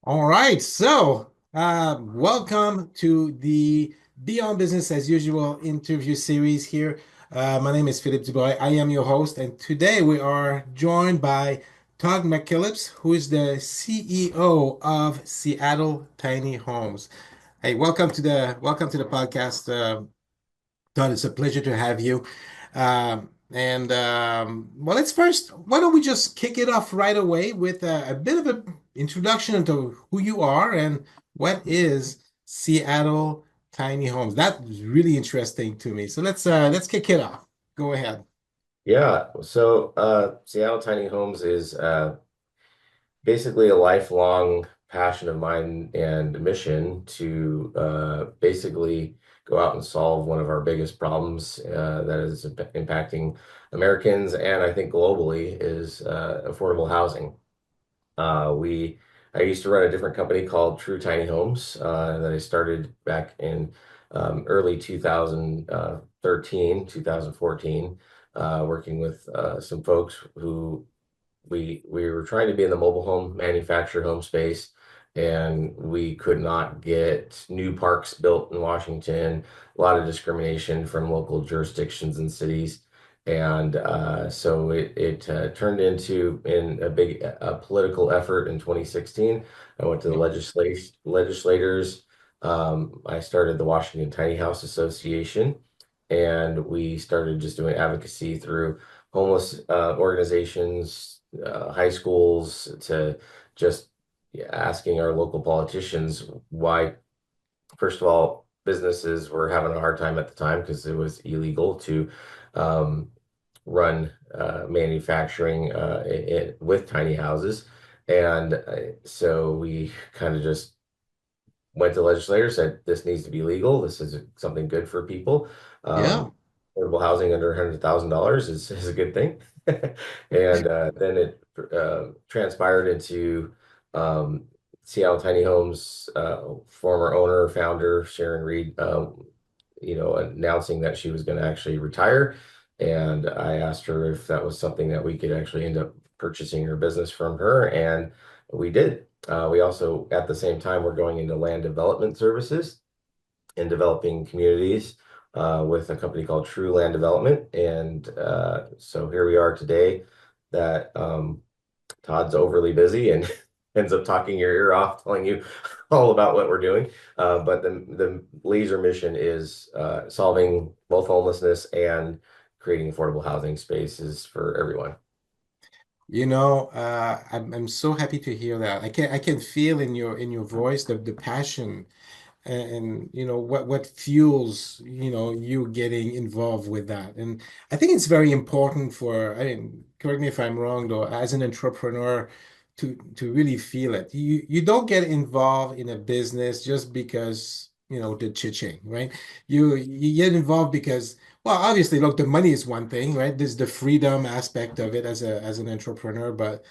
All right, welcome to the Beyond Business as Usual interview series here. My name is Philip Dubois. I am your host, and today we are joined by Todd McKillips, who is the CEO of Seattle Tiny Homes. Hey, welcome to the podcast. Todd, it's a pleasure to have you. Well, let's first, why don't we just kick it off right away with a bit of an introduction into who you are and what is Seattle Tiny Homes? That was really interesting to me. So let's kick it off. Go ahead. Seattle Tiny Homes is basically a lifelong passion of mine and mission to basically go out and solve one of our biggest problems that is impacting Americans and I think globally is affordable housing. I used to run a different company called True Tiny Homes that I started back in early 2013, 2014, working with some folks who we were trying to be in the mobile home manufactured home space, and we could not get new parks built in Washington. A lot of discrimination from local jurisdictions and cities. And so it turned into in a big political effort in 2016. I went to the legislators. I started the Washington Tiny House Association, and we started just doing advocacy through homeless organizations, high schools, to just asking our local politicians why, first of all, businesses were having a hard time at the time because it was illegal to um, run manufacturing with tiny houses. And so we kind of just went to legislators, said this needs to be legal. This is something good for people. Yeah. Um, Affordable housing under $100,000 is a good thing. And then it transpired into um, Seattle Tiny Homes former owner, founder Sharon Reed, announcing that she was going to actually retire. And I asked her if that was something that we could actually end up purchasing her business from her, and we did. We also, at the same time, we're going into land development services and developing communities with a company called True Land Development. And so here we are today that Todd's overly busy and ends up talking your ear off, telling you all about what we're doing. But the laser mission is solving both homelessness and creating affordable housing spaces for everyone. I'm so happy to hear that. I can feel in your voice the passion and what fuels you getting involved with that. And I think it's very important for, I mean, correct me if I'm wrong though, as an entrepreneur to really feel it. You don't get involved in a business just because the cha-ching, right? You get involved because, well, obviously, look, the money is one thing, right? There's the freedom aspect of it as an entrepreneur, but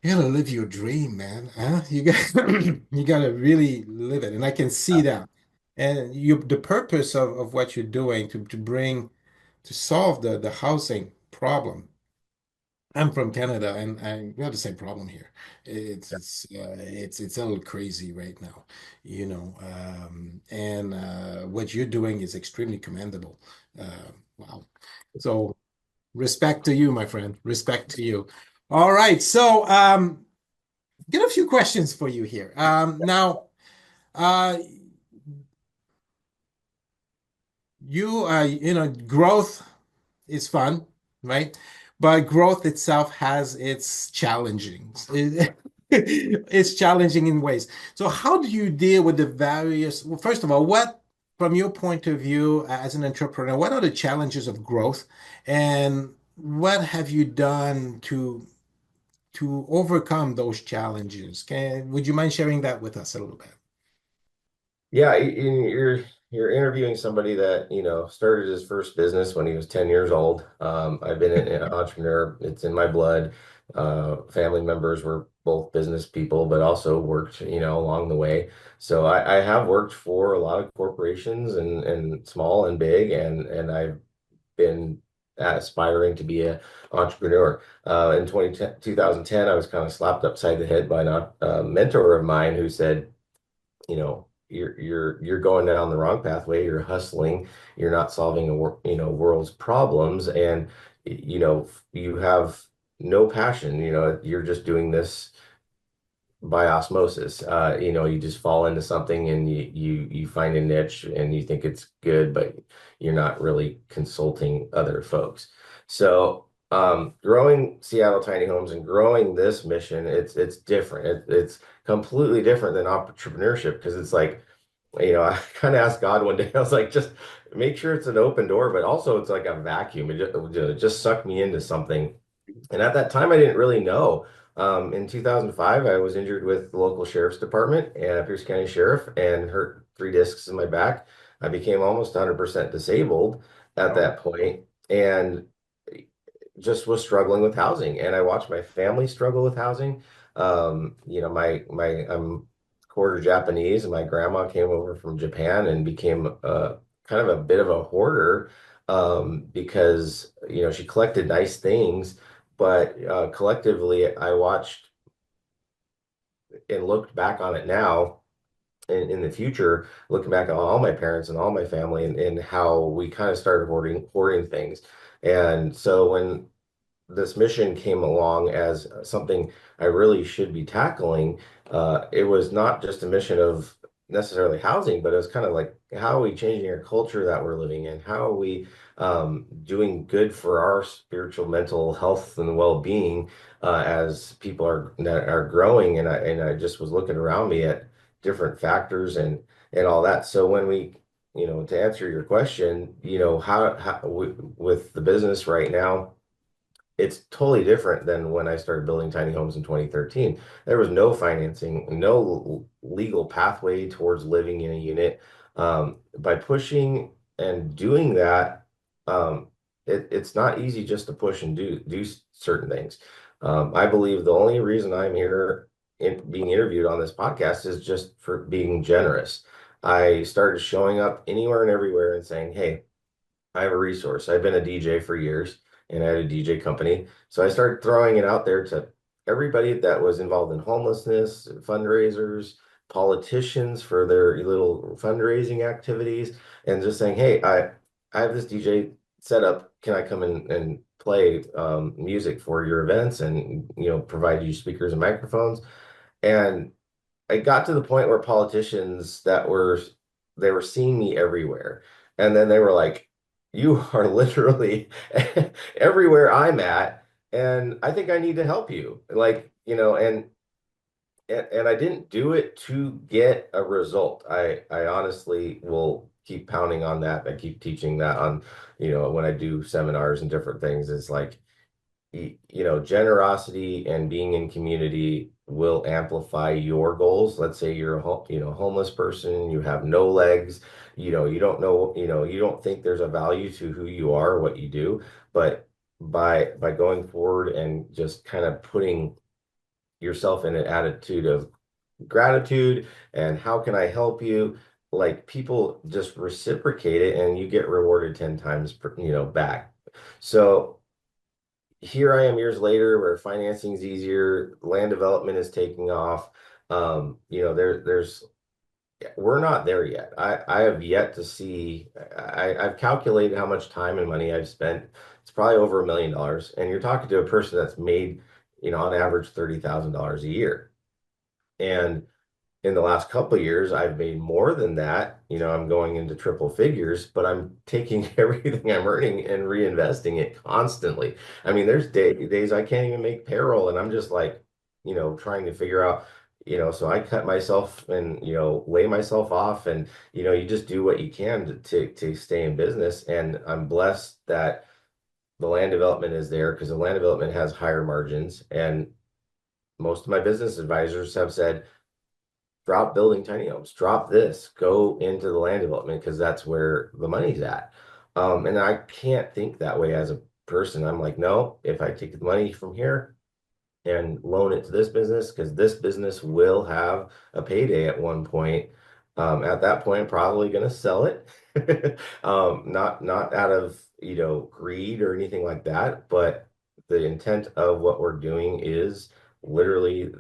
you gotta live your dream, man. Huh? You got you gotta really live it. And I can see that. And the purpose of what you're doing to solve the housing problem. I'm from Canada and we have the same problem here. It's a little crazy right now, and what you're doing is extremely commendable. Wow. So respect to you, my friend. Respect to you. All right. Get a few questions for you here. Now, uh, growth is fun, right? But growth itself has its challengings. It's challenging in ways. So, how do you deal with the various? Well, first of all, from your point of view as an entrepreneur, what are the challenges of growth, and what have you done to overcome those challenges? Would you mind sharing that with us a little bit? Yeah, you're interviewing somebody that, started his first business when he was 10 years old. I've been an entrepreneur. It's in my blood. Family members were both business people, but also worked, along the way. So I have worked for a lot of corporations and small and big, and I've been aspiring to be an entrepreneur. In 2010, I was kind of slapped upside the head by a mentor of mine who said, you know, you're going down the wrong pathway. You're hustling. You're not solving world's problems, and you have no passion. You're just doing this by osmosis. You just fall into something and you find a niche and you think it's good, but you're not really consulting other folks. So growing Seattle Tiny Homes and growing this mission, it's different. It's completely different than entrepreneurship because it's like, I kind of asked God one day, I was like, just make sure it's an open door, but also it's like a vacuum. It just sucked me into something. And at that time, I didn't really know. In 2005, I was injured with the local sheriff's department and Pierce County Sheriff and hurt 3 discs in my back. I became almost 100% disabled at Wow. that point and just was struggling with housing. And I watched my family struggle with housing. I'm quarter Japanese, and my grandma came over from Japan and became kind of a bit of a hoarder because she collected nice things, but collectively I watched and looked back on it now in the future, looking back on all my parents and all my family and how we kind of started hoarding things. And so when this mission came along as something I really should be tackling, it was not just a mission of necessarily housing, but it was kind of like, how are we changing our culture that we're living in? How are we doing good for our spiritual, mental health and well-being as people that are growing? And I just was looking around me at different factors and all that. So when we to answer your question, with the business right now, it's totally different than when I started building tiny homes in 2013. There was no financing, no legal pathway towards living in a unit. By pushing and doing that, it's not easy just to push and do certain things. I believe the only reason I'm here being interviewed on this podcast is just for being generous. I started showing up anywhere and everywhere and saying, "Hey, I have a resource. I've been a DJ for years and I had a DJ company." So I started throwing it out there to everybody that was involved in homelessness, fundraisers, politicians for their little fundraising activities, and just saying, "Hey, I have this DJ set up. Can I come in and play music for your events and provide you speakers and microphones?" And I got to the point where politicians they were seeing me everywhere. And then they were like, "You are literally everywhere I'm at, and I think I need to help you." Like, and I didn't do it to get a result. I honestly will keep pounding on that. I keep teaching that on, when I do seminars and different things. It's like, generosity and being in community will amplify your goals. Let's say you're a homeless person, you have no legs, you don't know, you don't think there's a value to who you are, what you do, but by going forward and just kind of putting yourself in an attitude of gratitude and how can I help you? Like people just reciprocate it and you get rewarded 10 times, back. So here I am years later where financing is easier, land development is taking off. There's we're not there yet. I have yet to see. I've calculated how much time and money I've spent. It's probably over $1 million, and you're talking to a person that's made, on average $30,000 a year. And in the last couple of years, I've made more than that. I'm going into triple figures, but I'm taking everything I'm earning and reinvesting it constantly. I mean, there's days I can't even make payroll, and I'm just like, trying to figure out, so I cut myself and, lay myself off, and, you just do what you can to stay in business. And I'm blessed that the land development is there because the land development has higher margins. And most of my business advisors have said, drop building tiny homes, drop this, go into the land development because that's where the money's at. And I can't think that way as a person. I'm like, no, if I take the money from here and loan it to this business, because this business will have a payday at one point, At that point, probably going to sell it. Not out of, greed or anything like that, but the intent of what we're doing is literally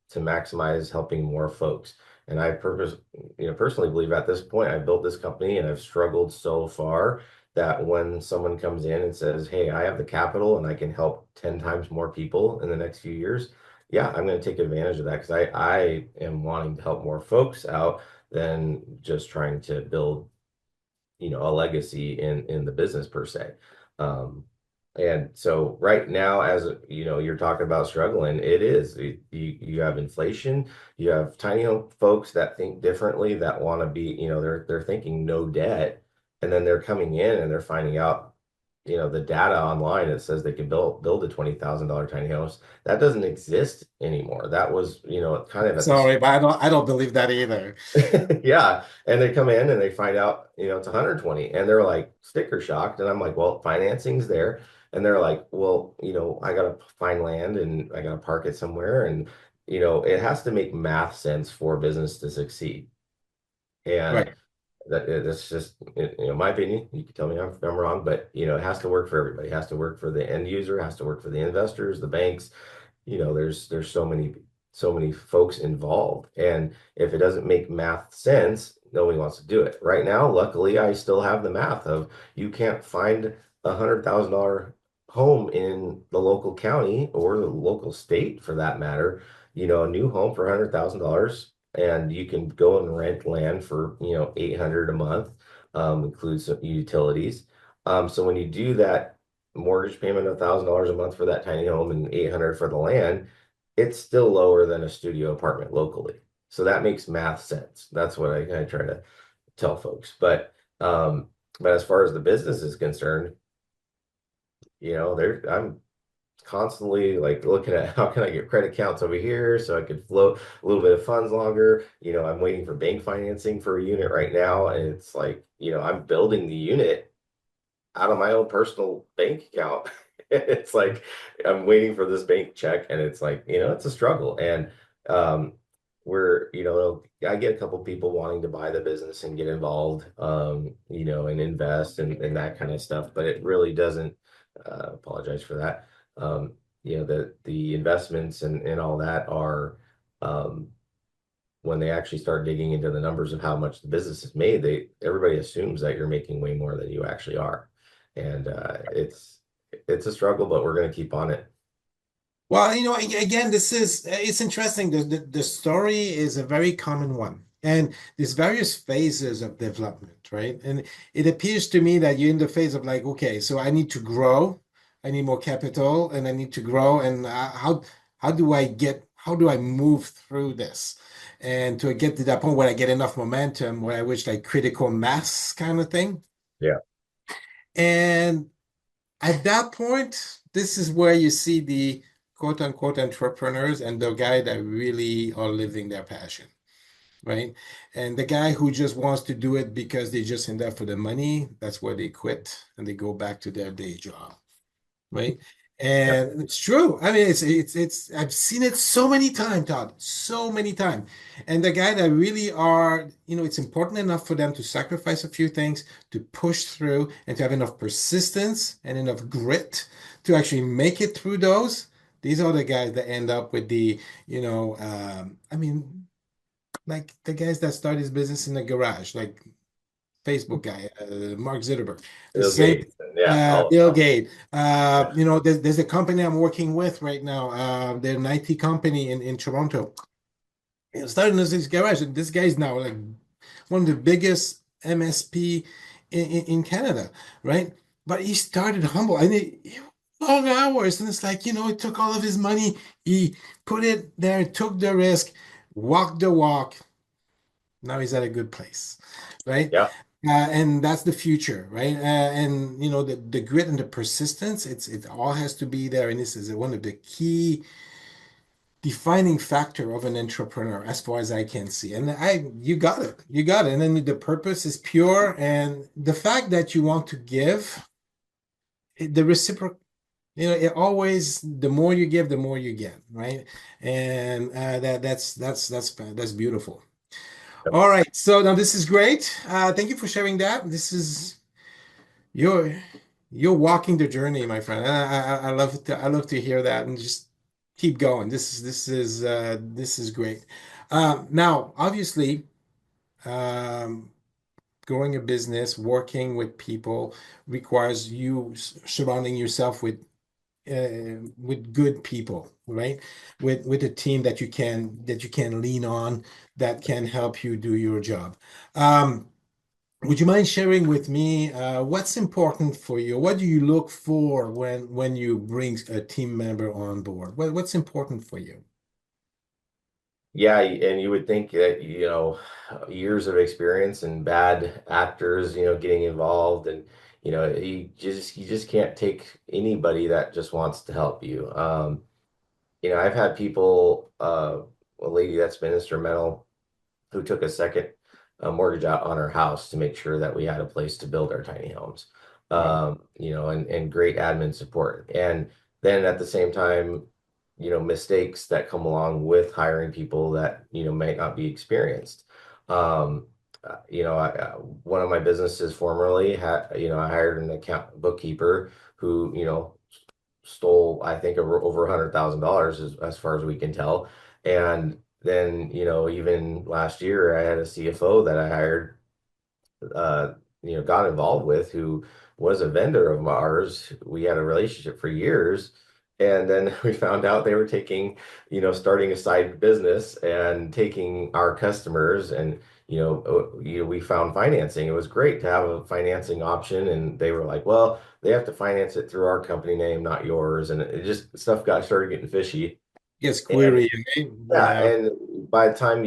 to maximize helping more folks. And personally believe at this point, I've built this company and I've struggled so far that when someone comes in and says, "Hey, I have the capital and I can help 10 times more people in the next few years," yeah, I'm going to take advantage of that because I am wanting to help more folks out than just trying to build, a legacy in the business per se. Um, and so right now, as you're talking about struggling, it is you have inflation, you have tiny home folks that think differently, that want to be, they're thinking no debt, and then they're coming in and they're finding out, the data online that says they can build a $20,000 tiny house that doesn't exist anymore. That was, kind of at the Sorry, but I don't believe that either. yeah. And they come in and they find out, it's 120 and they're like sticker shocked. And I'm like, well, financing's there. And they're like, well, I got to find land and I got to park it somewhere. And, it has to make math sense for business to succeed. And Right. that's just, my opinion. You can tell me if I'm wrong, but, it has to work for everybody. It has to work for the end user, it has to work for the investors, the banks. There's so many folks involved, and if it doesn't make math sense, nobody wants to do it. Right now, luckily, I still have the math of you can't find $100,000 home in the local county or the local state for that matter, a new home for $100,000, and you can go and rent land for 800 a month, includes some utilities. So when you do that mortgage payment of $1,000 a month for that tiny home and 800 for the land, it's still lower than a studio apartment locally. So that makes math sense. That's what I try to tell folks. But as far as the business is concerned, I'm constantly like looking at how can I get credit accounts over here so I could float a little bit of funds longer. I'm waiting for bank financing for a unit right now, and it's like, I'm building the unit out of my own personal bank account. It's like I'm waiting for this bank check, and it's like, it's a struggle. And um, I get a couple people wanting to buy the business and get involved, and invest and that kind of stuff, but it really doesn't, apologize for that. The investments and all that are, um, when they actually start digging into the numbers of how much the business is made, everybody assumes that you're making way more than you actually are. And it's a struggle, but we're going to keep on it. Well, again, it's interesting. The story is a very common one. And there's various phases of development, right? And it appears to me that you're in the phase of like, okay, so I need to grow, I need more capital, and I need to grow. And how do I move through this? And to get to that point where I get enough momentum, where I reach like critical mass kind of thing. Yeah. And at that point, this is where you see the quote unquote entrepreneurs and the guy that really are living their passion, right? And the guy who just wants to do it because they just in there for the money, that's where they quit and they go back to their day job, right? Yeah. And it's true. I mean, it's I've seen it so many times, Todd, so many times. And the guy that really are, it's important enough for them to sacrifice a few things, to push through, and to have enough persistence and enough grit to actually make it through those. These are the guys that end up with I mean, like the guys that start his business in the garage, like Facebook guy, Mark Zuckerberg. The Bill same, Gates. And yeah. Bill Gates. Yeah. There's a company I'm working with right now. They're an IT company in Toronto. It started as this garage, and this guy's now like one of the biggest MSP in Canada, right? But he started humble, and long hours, and it's like, he took all of his money, he put it there, took the risk, walked the walk. Now he's at a good place, right? Yeah. And that's the future, right? And the grit and the persistence, it all has to be there. And this is one of the key defining factor of an entrepreneur, as far as I can see. And you got it, you got it. And then the purpose is pure, and the fact that you want to give, the reciprocal. It always the more you give, the more you get, right? And that's beautiful. All right. So now this is great. Thank you for sharing that. This is you're you're walking the journey, my friend. I I love to hear that and just keep going. This is great. Now, obviously, um, growing a business, working with people requires you surrounding yourself with good people, right? With a team that you can lean on that can help you do your job. Um, would you mind sharing with me what's important for you? What do you look for when you bring a team member on board? What's important for you? Yeah, and you would think that, years of experience and bad actors, getting involved, and you just can't take anybody that just wants to help you. I've had people, a lady that's been instrumental who took a second mortgage out on our house to make sure that we had a place to build our tiny homes. Wow. And great admin support. And then at the same time, mistakes that come along with hiring people that, might not be experienced. One of my businesses formerly had, I hired an account bookkeeper who, stole, I think, over $100,000 as far as we can tell. And then, even last year, I had a CFO that I hired, uh, got involved with, who was a vendor of ours. We had a relationship for years. And then we found out they were starting a side business and taking our customers, and, we found financing. It was great to have a financing option. And they were like, well, they have to finance it through our company name, not yours. And it just, stuff got started getting fishy. Yes, And query. Okay? yeah, Yeah. and by the time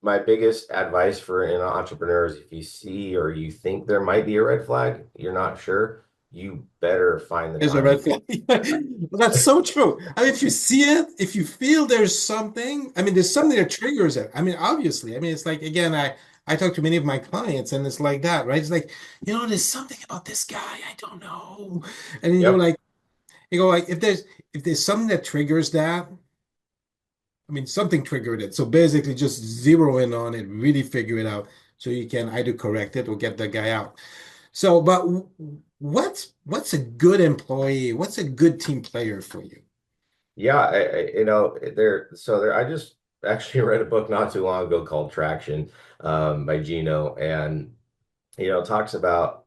my biggest advice for an entrepreneur is, if you see or you think there might be a red flag, you're not sure, you better find the There's a red time. flag. Well, that's so true. I mean, if you see it, if you feel there's something, I mean, there's something that triggers it. I mean, obviously, I mean, it's like, again, I talk to many of my clients and it's like that, right? It's like, there's something about this guy, I don't know. And then Yep. you go like, if there's something that triggers that, I mean, something triggered it. So basically just zero in on it, really figure it out so you can either correct it or get the guy out. So, but what's a good employee? What's a good team player for you? Yeah, I just actually read a book not too long ago called Traction, by Gino, and talks about,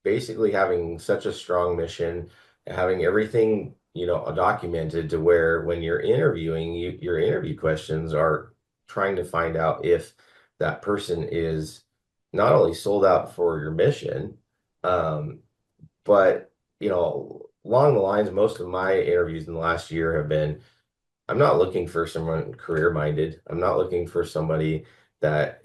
basically having such a strong mission, having everything, documented, to where when you're interviewing, your interview questions are trying to find out if that person is not only sold out for your mission, um, but, along the lines, most of my interviews in the last year have been, I'm not looking for someone career minded. I'm not looking for somebody that,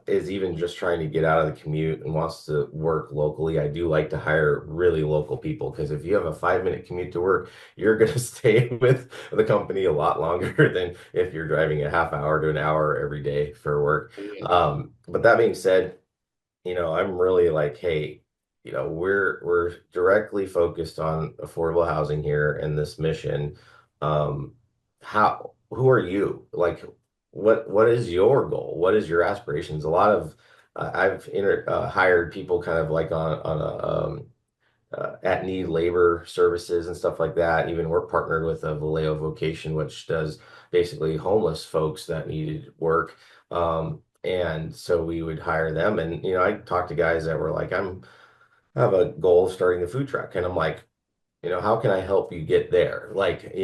is even just trying to get out of the commute and wants to work locally. I do like to hire really local people, because if you have a 5-minute commute to work, you're going to stay with the company a lot longer than if you're driving a half hour to an hour every day for work. But that being said, I'm really like, hey, we're directly focused on affordable housing here and this mission. Um, who are you? Like, what is your goal? What is your aspirations? A lot of hired people kind of like on a at need labor services and stuff like that. Even we're partnered with a Vallejo Vocation, which does basically homeless folks that needed work. And so we would hire them. And, I talked to guys that were like, I have a goal of starting a food truck. And I'm like, how can I help you get there? Like,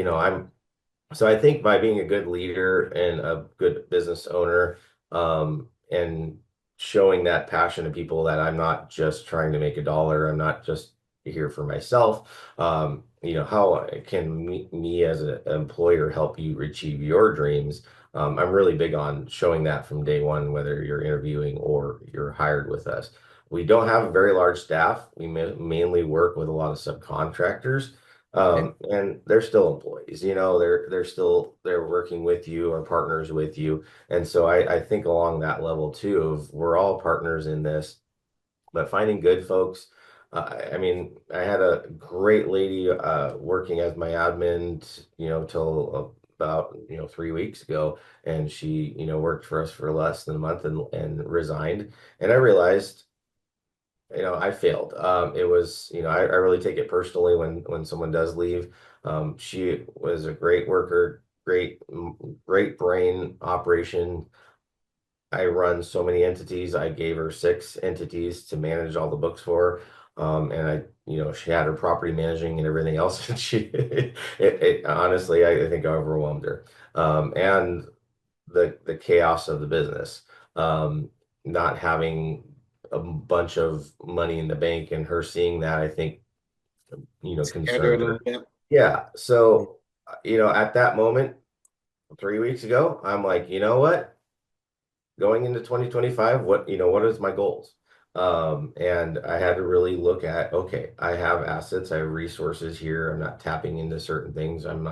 so I think by being a good leader and a good business owner, and showing that passion to people, that I'm not just trying to make a dollar, I'm not just here for myself. How can me as an employer help you achieve your dreams? I'm really big on showing that from day one, whether you're interviewing or you're hired with us. We don't have a very large staff. We mainly work with a lot of subcontractors. Okay. And they're still employees, they're working with you or partners with you. And so I think along that level too, of we're all partners in this, but finding good folks. I mean, I had a great lady working as my admin, till about 3 weeks ago, and she worked for us for less than a month and resigned. And I realized I failed. It was, I really take it personally when someone does leave. She was a great worker, great brain operation. I run so many entities. I gave her 6 entities to manage all the books for. And she had her property managing and everything else. And honestly, I think I overwhelmed her. And the chaos of the business, not having a bunch of money in the bank and her seeing that, I think, Scared her a concerned little her. bit. Yeah. So, at that moment, 3 weeks ago, I'm like, you know what? Going into 2025, what is my goals? And I had to really look at, okay, I have assets, I have resources here. I'm not tapping into certain things. I'm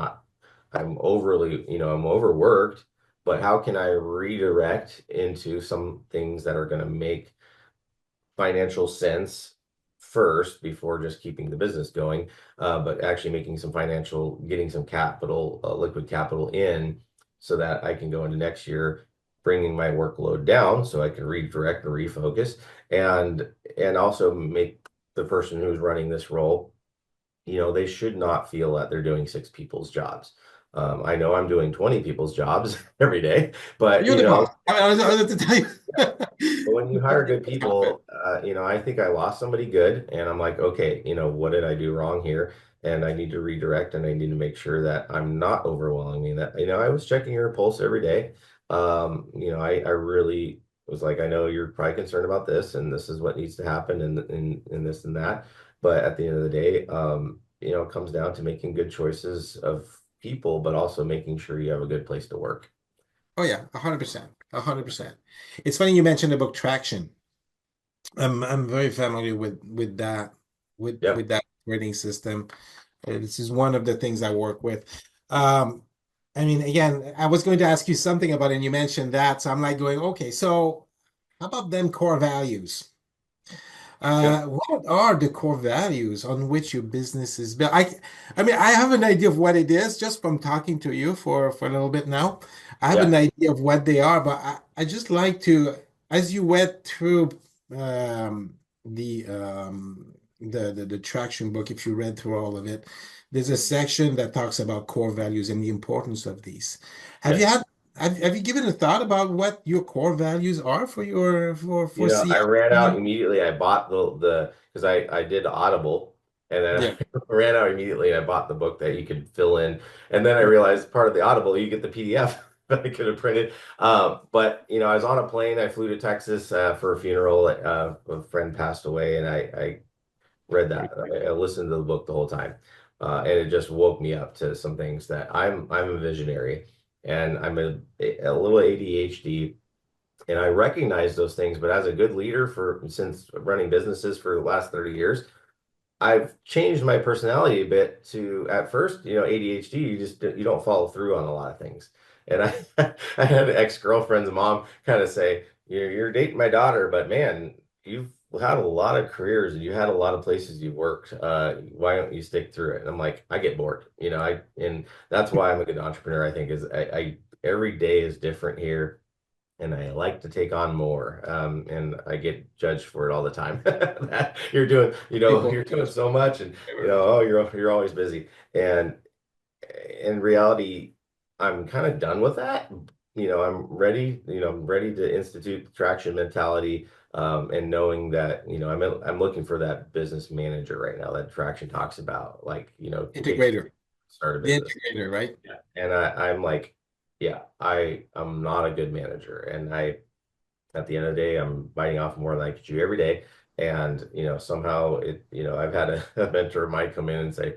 overly, I'm overworked, but how can I redirect into some things that are going to make financial sense first before just keeping the business going, but actually making some getting some capital, liquid capital in so that I can go into next year, bringing my workload down so I can redirect and refocus and also make the person who's running this role, they should not feel that they're doing 6 people's jobs. I know I'm doing 20 people's jobs every day, but You're the boss. I was about to tell but you. when you hire good people, I think I lost somebody good, and I'm like, okay, what did I do wrong here? And I need to redirect, and I need to make sure that I'm not overwhelming. That I was checking your pulse every day. I really was like, I know you're probably concerned about this, and this is what needs to happen, and this and that. But at the end of the day, it comes down to making good choices of people, but also making sure you have a good place to work. Oh yeah, 100%, 100%. It's funny you mentioned the book Traction. I'm very familiar with that Yep. with that rating system. This is one of the things I work with. Um, I mean, again, I was going to ask you something about it, and you mentioned that, so I'm like going, okay, so how about them core values? Yep. What are the core values on which your business is built? I mean, I have an idea of what it is just from talking to you for a little bit now. I have an Yeah. idea of what they are, but I just like to, as you went through um, the, the traction book, if you read through all of it, there's a section that talks about core values and the importance of these. Have you Yes. had have you given a thought about what your core values are for your for I ran out CFP? immediately. I bought the because I did Audible, and then Yeah. I ran out immediately and I bought the book that you could fill in. And then I realized part of the Audible, you get the PDF that I could have printed. But I was on a plane. I flew to Texas for a funeral. A friend passed away, and I read that. I listened to the book the whole time, and it just woke me up to some things that I'm a visionary, and I'm a little ADHD, and I recognize those things. But as a good leader since running businesses for the last 30 years, I've changed my personality a bit to at first, ADHD, you don't follow through on a lot of things. And I I had an ex-girlfriend's mom kind of say, you're dating my daughter, but man, you've had a lot of careers and you had a lot of places you've worked. Why don't you stick through it? And I'm like, I get bored, and that's why I'm a good entrepreneur, I think, is I every day is different here and I like to take on more. And I get judged for it all the time. That People. you're doing so much, and oh, you're always busy. And in reality, I'm kind of done with that. I'm ready to institute the traction mentality. And knowing that, I'm looking for that business manager right now that traction talks about, like, it takes Integrator. start a The business. integrator, right? Yeah. And I'm like, yeah, I'm not a good manager. And at the end of the day, I'm biting off more than I could chew every day. And, somehow I've had a mentor of mine come in and say,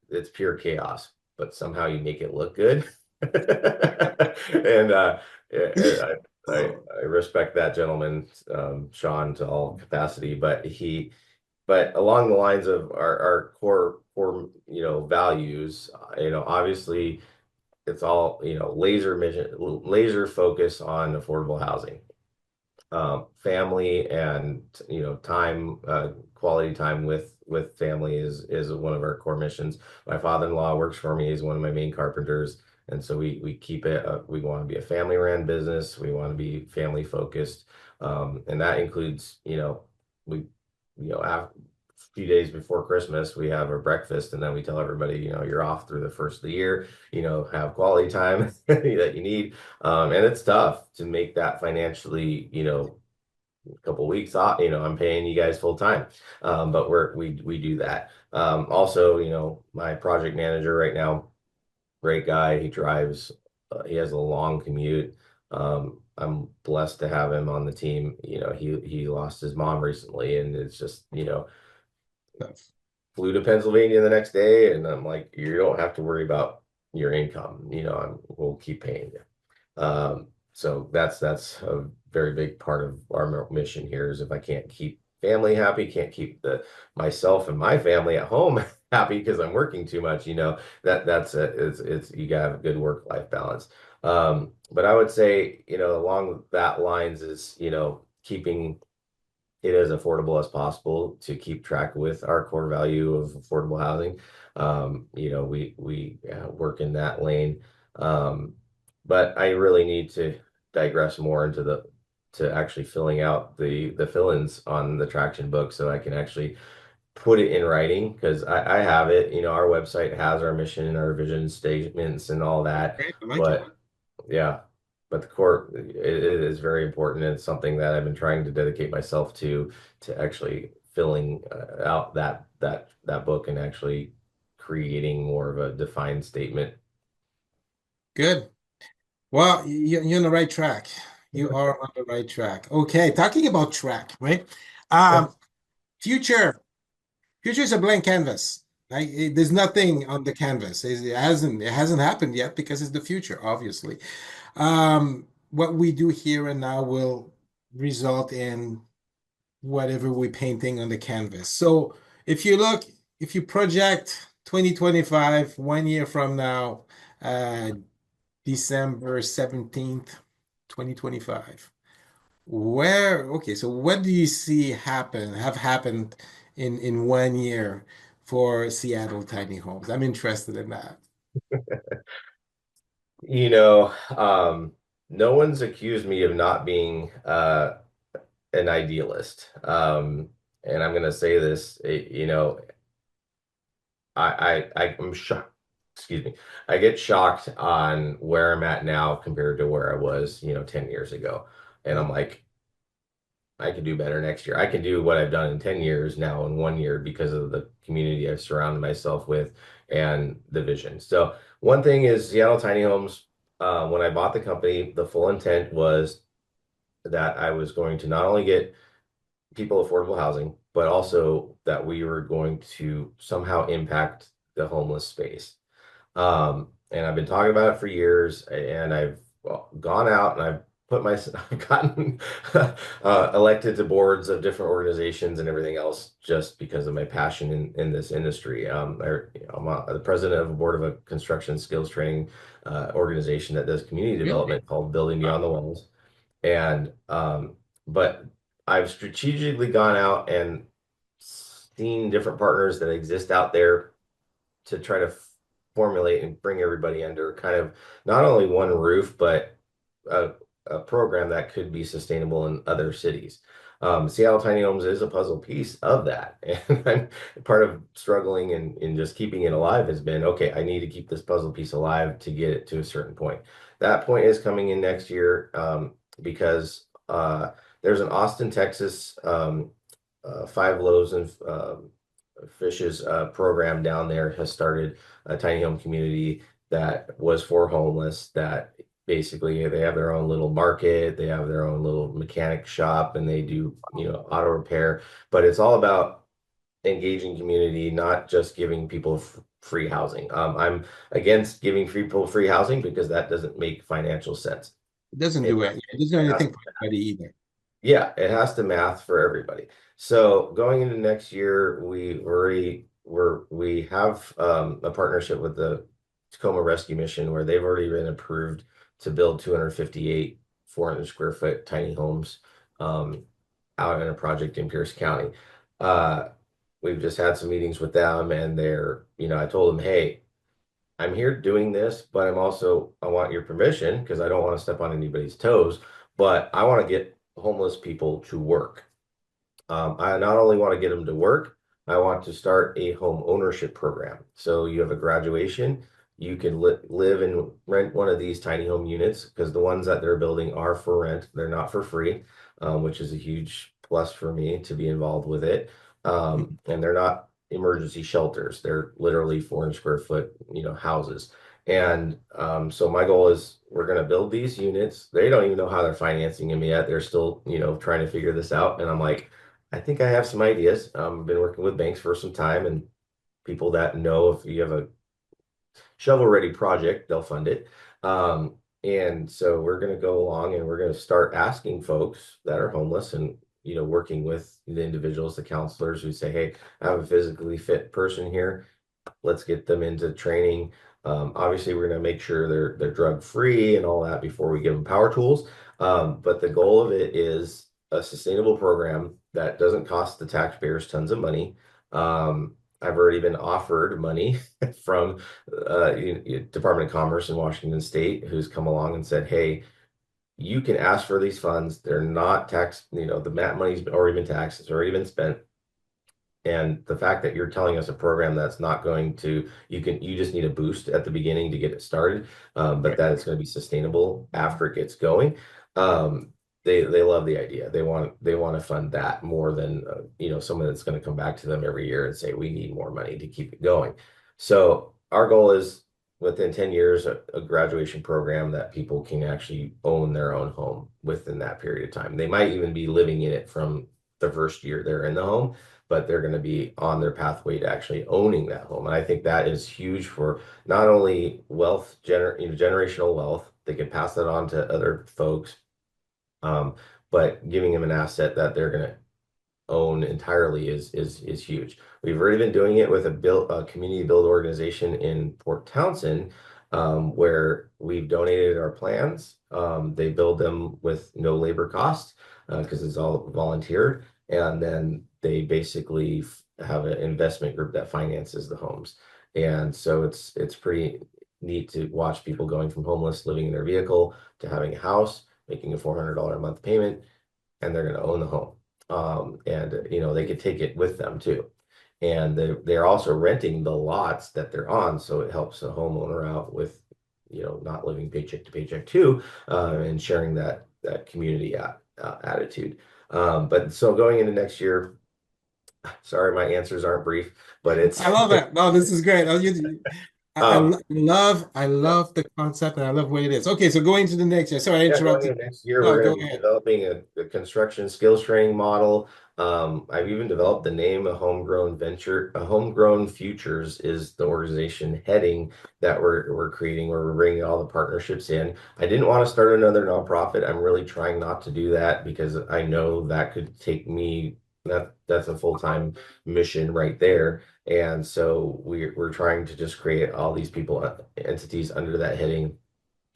it's pure chaos, but somehow you make it look good. And yeah, Oh, I respect that gentleman, Sean, to all capacity, but along the lines of our core, values, obviously it's all, laser focus on affordable housing, family and, time, quality time with family is one of our core missions. My father-in-law works for me. He's one of my main carpenters. And so we keep it, we want to be a family ran business. We want to be family focused. And that includes, we, a few days before Christmas, we have a breakfast and then we tell everybody, you're off through the first of the year, have quality time that you need. And it's tough to make that financially, a couple weeks off, I'm paying you guys full time. But we do that. Also, my project manager right now, great guy. He drives, he has a long commute. I'm blessed to have him on the team. He lost his mom recently, and it's just, That's flew to Pennsylvania the next day, and I'm like, you don't have to worry about your income. We'll keep paying you. So that's a very big part of our mission here is if I can't keep family happy, can't keep myself and my family at home happy because I'm working too much, that's it. It's you gotta have a good work-life balance. But I would say, along that lines is, keeping it as affordable as possible to keep track with our core value of affordable housing. We work in that lane. Um, but I really need to digress more into to actually filling out the fill-ins on the traction book so I can actually put it in writing because I have it. Our website has our mission and our vision statements and all that. great. I like it. But yeah, but the core it is very important. It's something that I've been trying to dedicate myself to actually filling out that book and actually creating more of a defined statement. Good. Well, you're on the right track. You are on the right track. Okay, talking about track, right? Yeah. Um, future. Future is a blank canvas. Like there's nothing on the canvas. It hasn't happened yet because it's the future, obviously. What we do here and now will result in whatever we're painting on the canvas. So if you look, if you project 2025, 1 year from now, uh, December 17th, 2025. Okay, so what do you see have happened in 1 year for Seattle tiny homes? I'm interested in that. You know, no one's accused me of not being an idealist. And I'm gonna say this, I'm shocked. Excuse me. I get shocked on where I'm at now compared to where I was, 10 years ago. And Yeah. I'm like, I can do better next year. I can do what I've done in 10 years now in 1 year because of the community I've surrounded myself with and the vision. So one thing is Seattle Tiny Homes, when I bought the company, the full intent was that I was going to not only get people affordable housing, but also that we were going to somehow impact the homeless space. And I've been talking about it for years, and I've gone out and I've put myself, I've gotten elected to boards of different organizations and everything else just because of my passion in this industry. I'm the president of a board of a construction skills training organization that does community Really? development called Building Beyond the Walls. And but I've strategically gone out and seen different partners that exist out there to try to formulate and bring everybody under kind of not only one roof, but a, a program that could be sustainable in other cities. Seattle Tiny Homes is a puzzle piece of that. And part of struggling and just keeping it alive has been, okay, I need to keep this puzzle piece alive to get it to a certain point. That point is coming in next year because there's an Austin, Texas, Five Loaves and Fishes program down there has started a tiny home community that was for homeless that basically they have their own little market, they have their own little mechanic shop, and they do, auto repair, but it's all about engaging community, not just giving people free housing. I'm against giving people free housing because that doesn't make financial sense. It doesn't It, do it. It doesn't do it has anything for anybody either. yeah, it has to math for everybody. So going into next year, we have a partnership with the Tacoma Rescue Mission where they've already been approved to build 258 400 square foot tiny homes um, out in a project in Pierce County. Uh, we've just had some meetings with them, and I told them, hey, I'm here doing this, but I want your permission because I don't want to step on anybody's toes, but I want to get homeless people to work. I not only want to get them to work, I want to start a home ownership program. So you have a graduation, you can live and rent one of these tiny home units because the ones that they're building are for rent. They're not for free, which is a huge plus for me to be involved with it. And they're not emergency shelters. They're literally 400 square foot, houses. And so my goal is we're going to build these units. They don't even know how they're financing them yet. They're still, trying to figure this out. And I'm like, I think I have some ideas. I've been working with banks for some time, and people that know if you have a shovel-ready project, they'll fund it. And so we're going to go along and we're going to start asking folks that are homeless and working with the individuals, the counselors who say, hey, I have a physically fit person here. Let's get them into training. Obviously, we're going to make sure they're drug free and all that before we give them power tools. But the goal of it is a sustainable program that doesn't cost the taxpayers tons of money. I've already been offered money from Department of Commerce in Washington State, who's come along and said, "Hey, you can ask for these funds. They're not taxed. The MAT money's already been taxed. It's already been spent." And the fact that you're telling us a program that's not going to, you just need a boost at the beginning to get it started, but that it's going to be sustainable after it gets going. They love the idea. They want to fund that more than someone that's going to come back to them every year and say we need more money to keep it going. So our goal is within 10 years a graduation program that people can actually own their own home within that period of time. They might even be living in it from the first year they're in the home, but they're going to be on their pathway to actually owning that home. And I think that is huge for not only generational wealth, they can pass that on to other folks, but giving them an asset that they're going to own entirely is huge. We've already been doing it with a community build organization in Port Townsend, where we've donated our plans. They build them with no labor costs because it's all volunteered, and then they basically have an investment group that finances the homes. And so it's pretty neat to watch people going from homeless, living in their vehicle, to having a house, making a $400 a month payment, and they're going to own the home. And they could take it with them too. And they're also renting the lots that they're on, so it helps a homeowner out with not living paycheck to paycheck too, and sharing that community attitude. But so going into next year, sorry, my answers aren't brief, but it's I love that. No, this is great. um, I love the concept and I love what it is. Okay, so going to the next year. Sorry, I yeah, going interrupted. into next year, No, we're go going to be ahead. developing a construction skills training model. I've even developed the name of Homegrown Venture. Homegrown Futures is the organization heading that we're creating, where we're bringing all the partnerships in. I didn't want to start another nonprofit. I'm really trying not to do that because I know that could take me. That's a full-time mission right there. And so we're trying to just create all these entities under that heading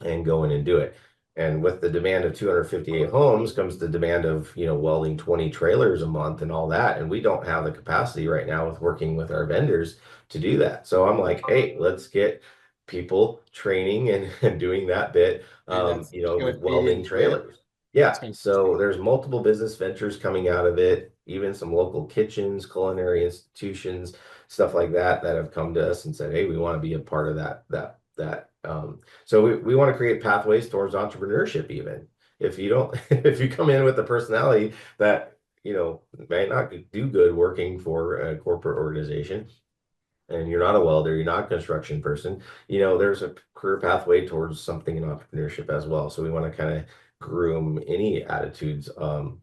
and go in and do it. And with the demand of 258 homes comes the demand of, welding 20 trailers a month and all that. And we don't have the capacity right now with working with our vendors to do that. So I'm like, hey, let's get people training and doing that bit, And that's gonna with fit welding into it. trailers. That's Yeah. fantastic. So there's multiple business ventures coming out of it, even some local kitchens, culinary institutions, stuff like that have come to us and said, hey, we want to be a part of that. So we want to create pathways towards entrepreneurship even. If you don't, if you come in with a personality that, may not do good working for a corporate organization, and you're not a welder, you're not a construction person, there's a career pathway towards something in entrepreneurship as well. So we want to kind of groom any attitudes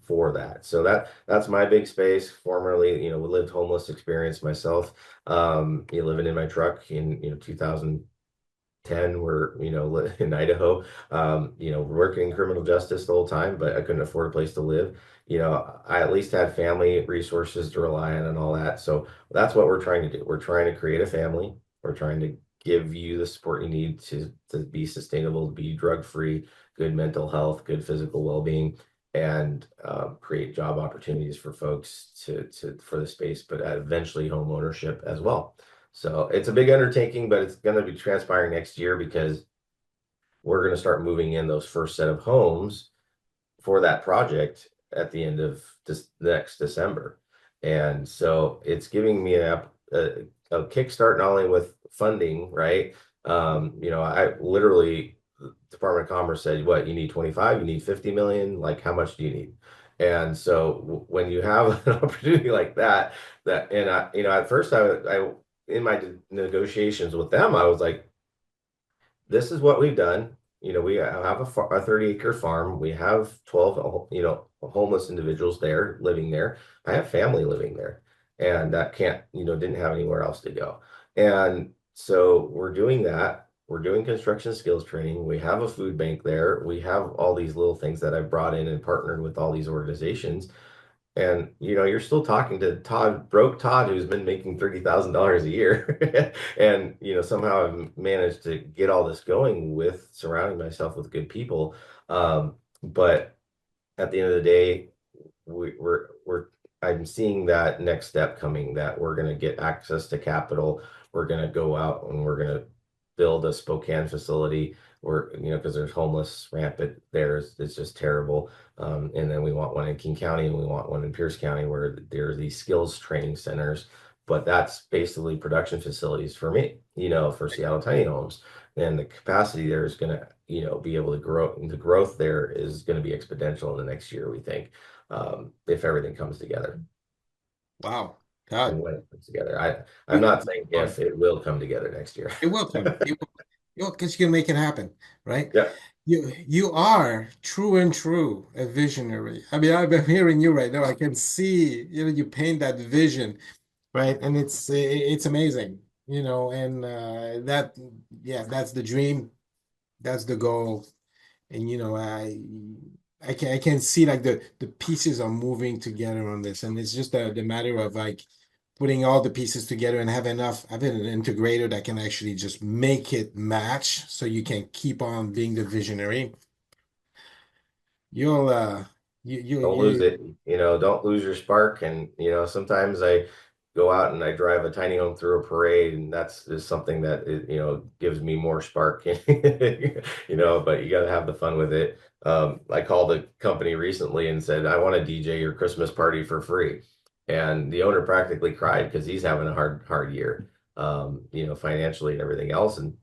for that. So that's my big space. Formerly, we lived homeless experience myself. Living in my truck in 2010, we're in Idaho, working criminal justice the whole time, but I couldn't afford a place to live. I at least had family resources to rely on and all that. So that's what we're trying to do. We're trying to create a family. We're trying to give you the support you need to be sustainable, to be drug free, good mental health, good physical well-being, and create job opportunities for folks for the space, but eventually home ownership as well. So it's a big undertaking, but it's going to be transpiring next year because we're going to start moving in those first set of homes for that project at the end of this next December. And so it's giving me a kickstart, not only with funding, right? I literally, the Department of Commerce said, what, you need 25, you need 50 million, like how much do you need? And so when you have an opportunity like and at first I in my negotiations with them, I was like, this is what we've done. We have a 30-acre farm. We have 12, homeless individuals there living there. I have family living there, and that didn't have anywhere else to go. And so we're doing that. We're doing construction skills training. We have a food bank there. We have all these little things that I've brought in and partnered with all these organizations. And you're still talking to broke Todd, who's been making $30,000 a year, and somehow I've managed to get all this going with surrounding myself with good people. But at the end of the day, we're I'm seeing that next step coming, that we're going to get access to capital. We're going to go out and we're going to build a Spokane facility where, because there's homeless rampant there. It's just terrible. And then we want one in King County and we want one in Pierce County where there are these skills training centers. But that's basically production facilities for me, for Seattle Tiny Homes. And the capacity there is going to, be able to grow. And the growth there is going to be exponential in the next year, we think, if everything comes together. Wow, And God. when it comes together. I'm not saying if, it will come together next year. It will come. Because you can make it happen, right? Yeah. You are true and true a visionary. I mean, I'm hearing you right now. I can see, you paint that vision, right? And it's amazing, and yeah, that's the dream, that's the goal. And I can see like the pieces are moving together on this, and it's just the matter of like putting all the pieces together and having an integrator that can actually just make it match so you can keep on being the visionary. You'll Don't lose it. Don't lose your spark. And, sometimes I go out and I drive a tiny home through a parade, and that's just something that, gives me more spark, but you got to have the fun with it. I called a company recently and said, I want to DJ your Christmas party for free. And the owner practically cried because he's having a hard year, financially and everything else. And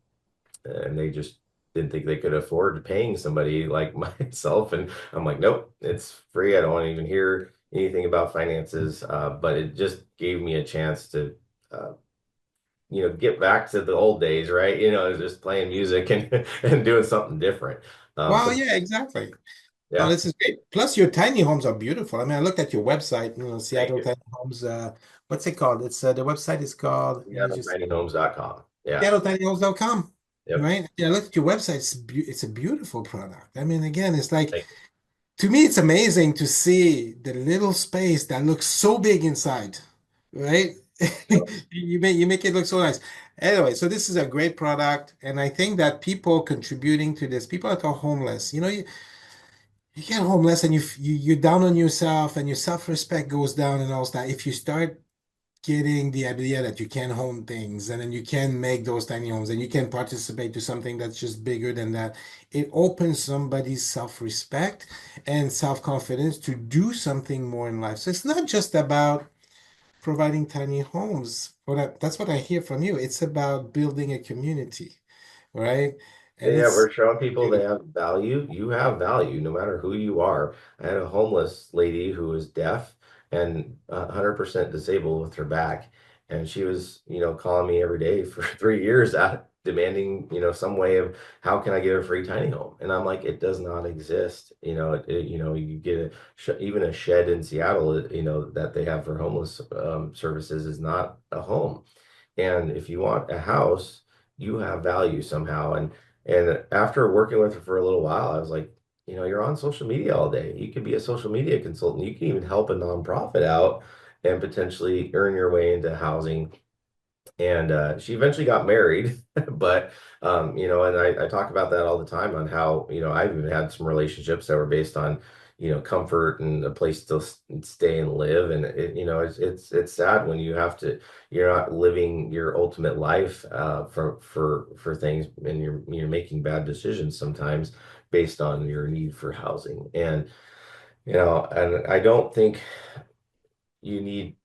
they just didn't think they could afford paying somebody like myself. And I'm like, nope, it's free. I don't want to even hear anything about finances. But it just gave me a chance to, get back to the old days, right? Just playing music and, and doing something different. Well, So yeah, exactly. Oh, yeah, this is great. Plus, your tiny homes are beautiful. I mean, I looked at your website, thank Seattle you. Tiny Homes. What's it called? It's the website is called, let Yeah, me just tinyhomes.com. Yeah. SeattleTinyHomes.com, Yep. right? Yeah, I looked at your website. It's a beautiful product. I mean, again, it's like Thank to me, it's amazing to see the little space that looks so big inside, right? you. You make it look so nice. Anyway, so this is a great product, and I think that people contributing to this, people that are homeless, you get homeless and you're down on yourself and your self-respect goes down and all that. If you start getting the idea that you can home things and then you can make those tiny homes and you can participate to something that's just bigger than that, it opens somebody's self-respect and self-confidence to do something more in life. So it's not just about providing tiny homes. That's what I hear from you. It's about building a community, right? And Yeah, it's we're showing people they beautiful. have value. You have value no matter who you are. I had a homeless lady who was deaf and 100% disabled with her back. And she was, calling me every day for 3 years out demanding, some way of how can I get a free tiny home? And I'm like, it does not exist. You get even a shed in Seattle, that they have for homeless services is not a home. And if you want a house, you have value somehow. And after working with her for a little while, I was like, you're on social media all day. You could be a social media consultant. You can even help a nonprofit out and potentially earn your way into housing. And she eventually got married, but and I talk about that all the time on how, I've even had some relationships that were based on, comfort and a place to stay and live. And it's sad when you're not living your ultimate life for things, and you're making bad decisions sometimes based on your need for housing. And I don't think you need,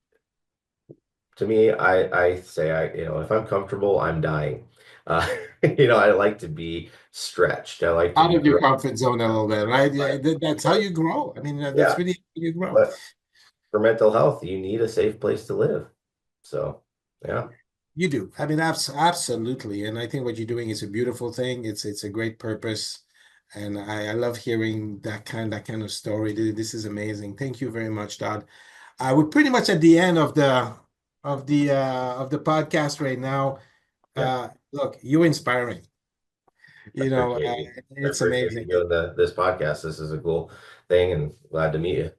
to me, I say, if I'm comfortable, I'm dying. Uh, I like to be stretched. I like to Out be of your growing. comfort zone a little bit, right? Yeah, Right, that's how right. you grow. I mean, that's Yeah, really how you grow. but for mental health, you need a safe place to live. So, yeah, You do. I mean, absolutely. And I think what you're doing is a beautiful thing. It's a great purpose, and I love hearing that kind of story. This is amazing. Thank you very much, Todd. We're pretty much at the end of the podcast right now. yeah. Look, you're inspiring. I You know, appreciate you. I it's appreciate you amazing. doing this podcast. This is a cool thing, and glad to meet you.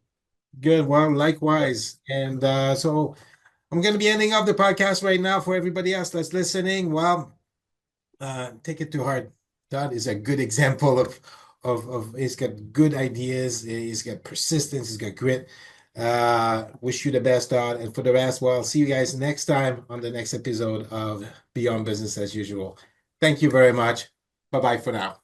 Good. Well, likewise. And so I'm going to be ending up the podcast right now for everybody else that's listening. Well, take it to heart. Todd is a good example of he's got good ideas. He's got persistence. He's got grit. Wish you the best, Todd. And for the rest, well, see you guys next time on the next episode of Beyond Business as Usual. Thank you very much. Bye bye for now.